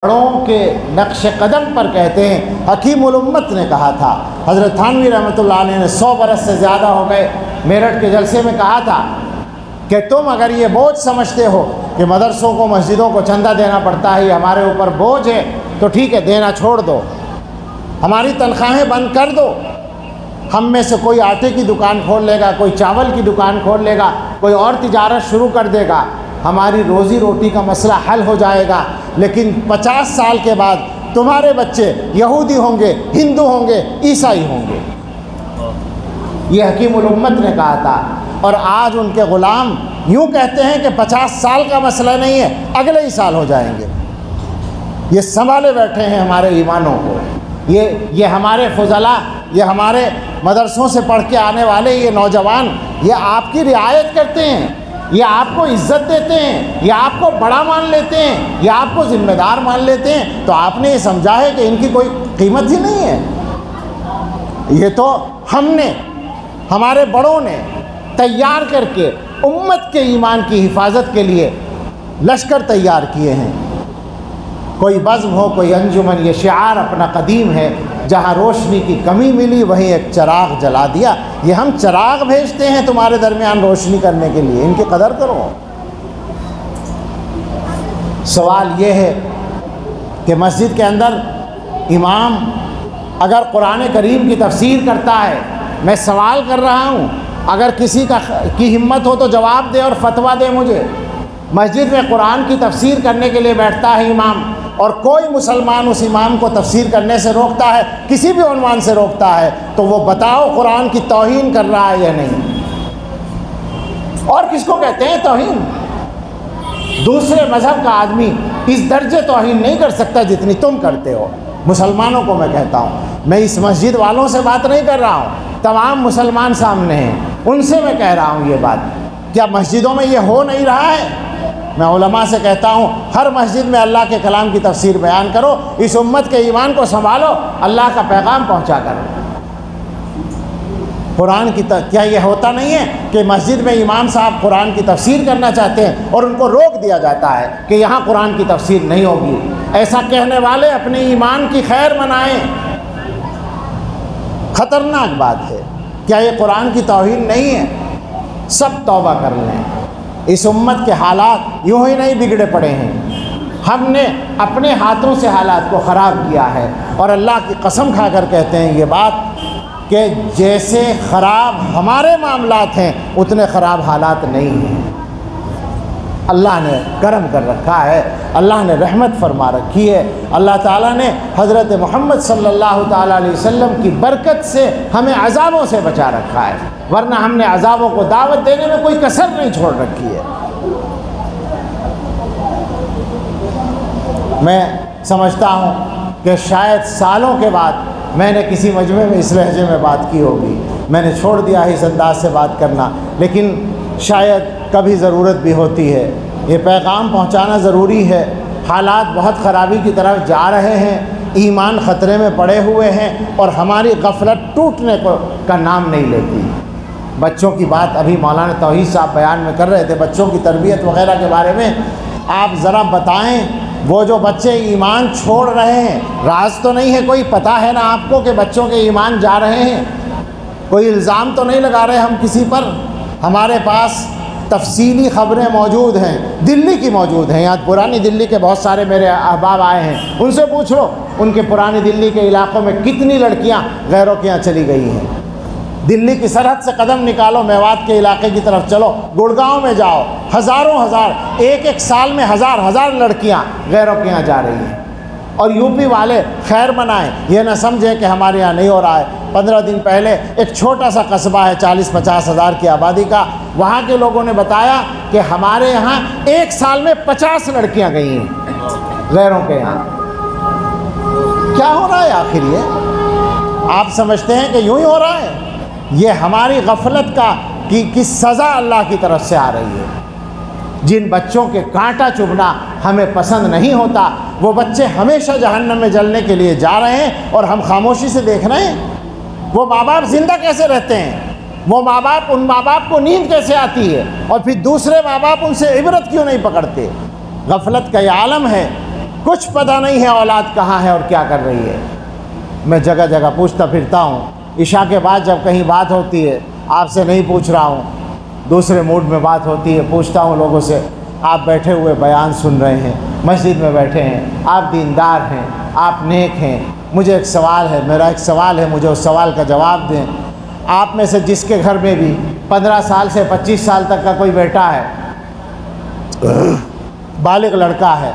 بڑوں کے نقش قدم پر کہتے ہیں۔ حکیم الامت نے کہا تھا، حضرت تھانوی رحمۃ اللہ علیہ نے 100 برس سے زیادہ ہو گئے میرٹھ کے جلسے میں کہا تھا کہ تم اگر یہ بوجھ سمجھتے ہو کہ مدرسوں کو مسجدوں کو چندہ دینا پڑتا ہے، یہ ہمارے اوپر بوجھ ہے، تو ٹھیک ہے، دینا چھوڑ دو، ہماری تنخواہیں بند کر دو، ہم میں سے کوئی آٹے کی دکان کھول لے گا، کوئی چاول کی دکان کھول لے گا، کوئی اور تجارت شروع کر دے گا، ہماری روزی روٹی کا مسئلہ حل ہو جائے گا۔ لیکن 50 سال کے بعد تمہارے بچے یہودی ہوں گے، ہندو ہوں گے، عیسائی ہوں گے۔ یہ حکیم الامت نے کہا تھا، اور آج ان کے غلام یوں کہتے ہیں کہ 50 سال کا مسئلہ نہیں ہے، اگلے ہی سال ہو جائیں گے۔ یہ سنبھالے بیٹھے ہیں ہمارے ایمانوں کو، یہ ہمارے فضلاء، یہ ہمارے مدرسوں سے پڑھ کے آنے والے یہ نوجوان، یہ آپ کی رعایت کرتے ہیں، یہ آپ کو عزت دیتے ہیں، یہ آپ کو بڑا مان لیتے ہیں، یہ آپ کو ذمہ دار مان لیتے ہیں، تو آپ نے یہ سمجھا ہے کہ ان کی کوئی قیمت ہی نہیں ہے۔ یہ تو ہم نے، ہمارے بڑوں نے تیار کر کے امت کے ایمان کی حفاظت کے لیے لشکر تیار کیے ہیں۔ کوئی بزم ہو، کوئی انجمن، یہ شعار اپنا قدیم ہے، جہاں روشنی کی کمی ملی وہیں ایک چراغ جلا دیا۔ یہ ہم چراغ بھیجتے ہیں تمہارے درمیان روشنی کرنے کے لیے، ان کی قدر کرو۔ سوال یہ ہے کہ مسجد کے اندر امام اگر قرآن کریم کی تفسیر کرتا ہے، میں سوال کر رہا ہوں، اگر کسی کی ہمت ہو تو جواب دے اور فتویٰ دے مجھے۔ مسجد میں قرآن کی تفسیر کرنے کے لیے بیٹھتا ہے امام، اور کوئی مسلمان اس امام کو تفسیر کرنے سے روکتا ہے، کسی بھی عنوان سے روکتا ہے، تو وہ بتاؤ قرآن کی توہین کر رہا ہے یا نہیں؟ اور کس کو کہتے ہیں توہین؟ دوسرے مذہب کا آدمی اس درجے توہین نہیں کر سکتا جتنی تم کرتے ہو۔ مسلمانوں کو میں کہتا ہوں، میں اس مسجد والوں سے بات نہیں کر رہا ہوں، تمام مسلمان سامنے ہیں، ان سے میں کہہ رہا ہوں یہ بات۔ کیا مسجدوں میں یہ ہو نہیں رہا ہے؟ میں علماء سے کہتا ہوں، ہر مسجد میں اللہ کے کلام کی تفسیر بیان کرو، اس امت کے ایمان کو سنبھالو، اللہ کا پیغام پہنچا کرو۔ قرآن کی کیا یہ ہوتا نہیں ہے کہ مسجد میں امام صاحب قرآن کی تفسیر کرنا چاہتے ہیں اور ان کو روک دیا جاتا ہے کہ یہاں قرآن کی تفسیر نہیں ہوگی؟ ایسا کہنے والے اپنے ایمان کی خیر منائیں، خطرناک بات ہے۔ کیا یہ قرآن کی توہین نہیں ہے؟ سب توبہ کر لیں۔ اس امت کے حالات یوں ہی نہیں بگڑے پڑے ہیں، ہم نے اپنے ہاتھوں سے حالات کو خراب کیا ہے، اور اللہ کی قسم کھا کر کہتے ہیں یہ بات کہ جیسے خراب ہمارے معاملات ہیں اتنے خراب حالات نہیں ہیں۔ اللہ نے کرم کر رکھا ہے، اللہ نے رحمت فرما رکھی ہے، اللہ تعالیٰ نے حضرت محمد صلی اللہ تعالیٰ علیہ وسلم کی برکت سے ہمیں عذابوں سے بچا رکھا ہے، ورنہ ہم نے عذابوں کو دعوت دینے میں کوئی کسر نہیں چھوڑ رکھی ہے۔ میں سمجھتا ہوں کہ شاید سالوں کے بعد میں نے کسی مجمع میں اس لہجے میں بات کی ہوگی، میں نے چھوڑ دیا ہے اس انداز سے بات کرنا، لیکن شاید کبھی ضرورت بھی ہوتی ہے، یہ پیغام پہنچانا ضروری ہے۔ حالات بہت خرابی کی طرف جا رہے ہیں، ایمان خطرے میں پڑے ہوئے ہیں، اور ہماری غفلت ٹوٹنے کا نام نہیں لیتی۔ بچوں کی بات ابھی مولانا توحید صاحب بیان میں کر رہے تھے، بچوں کی تربیت وغیرہ کے بارے میں آپ ذرا بتائیں۔ وہ جو بچے ایمان چھوڑ رہے ہیں، راز تو نہیں ہے کوئی، پتہ ہے نا آپ کو کہ بچوں کے ایمان جا رہے ہیں، کوئی الزام تو نہیں لگا رہے ہم کسی پر۔ ہمارے پاس تفصیلی خبریں موجود ہیں، دلی کی موجود ہیں، یہاں پرانی دلی کے بہت سارے میرے احباب آئے ہیں، ان سے پوچھ لو ان کے پرانی دلی کے علاقوں میں کتنی لڑکیاں غیروں کے یہاں چلی گئی ہیں۔ دلی کی سرحد سے قدم نکالو، میوات کے علاقے کی طرف چلو، گڑگاؤں میں جاؤ، ہزاروں ہزار، ایک سال میں ہزار لڑکیاں غیروں کے یہاں جا رہی ہیں۔ اور یو پی والے خیر منائیں، یہ نہ سمجھیں کہ ہمارے یہاں نہیں ہو رہا ہے۔ 15 دن پہلے ایک چھوٹا سا قصبہ ہے 40-50 ہزار کی آبادی کا، وہاں کے لوگوں نے بتایا کہ ہمارے یہاں ایک سال میں 50 لڑکیاں گئی ہیں غیروں کے یہاں۔ کیا ہو رہا ہے آخر یہ؟ آپ سمجھتے ہیں کہ یوں ہی ہو رہا ہے؟ یہ ہماری غفلت کی سزا اللہ کی طرف سے آ رہی ہے۔ جن بچوں کے کانٹا چبھنا ہمیں پسند نہیں ہوتا، وہ بچے ہمیشہ جہنم میں جلنے کے لیے جا رہے ہیں، اور ہم خاموشی سے دیکھ رہے ہیں۔ وہ ماں باپ زندہ کیسے رہتے ہیں؟ وہ ماں باپ، ان ماں باپ کو نیند کیسے آتی ہے؟ اور پھر دوسرے ماں باپ ان سے عبرت کیوں نہیں پکڑتے؟ غفلت کا یہ عالم ہے، کچھ پتہ نہیں ہے اولاد کہاں ہے اور کیا کر رہی ہے۔ میں جگہ جگہ پوچھتا پھرتا ہوں، عشاء کے بعد جب کہیں بات ہوتی ہے، آپ سے نہیں پوچھ رہا ہوں، دوسرے موڈ میں بات ہوتی ہے، پوچھتا ہوں لوگوں سے، آپ بیٹھے ہوئے بیان سن رہے ہیں، مسجد میں بیٹھے ہیں، آپ دیندار ہیں، آپ نیک ہیں، مجھے ایک سوال ہے، میرا ایک سوال ہے، مجھے اس سوال کا جواب دیں۔ آپ میں سے جس کے گھر میں بھی 15 سال سے 25 سال تک کا کوئی بیٹا ہے، بالغ لڑکا ہے،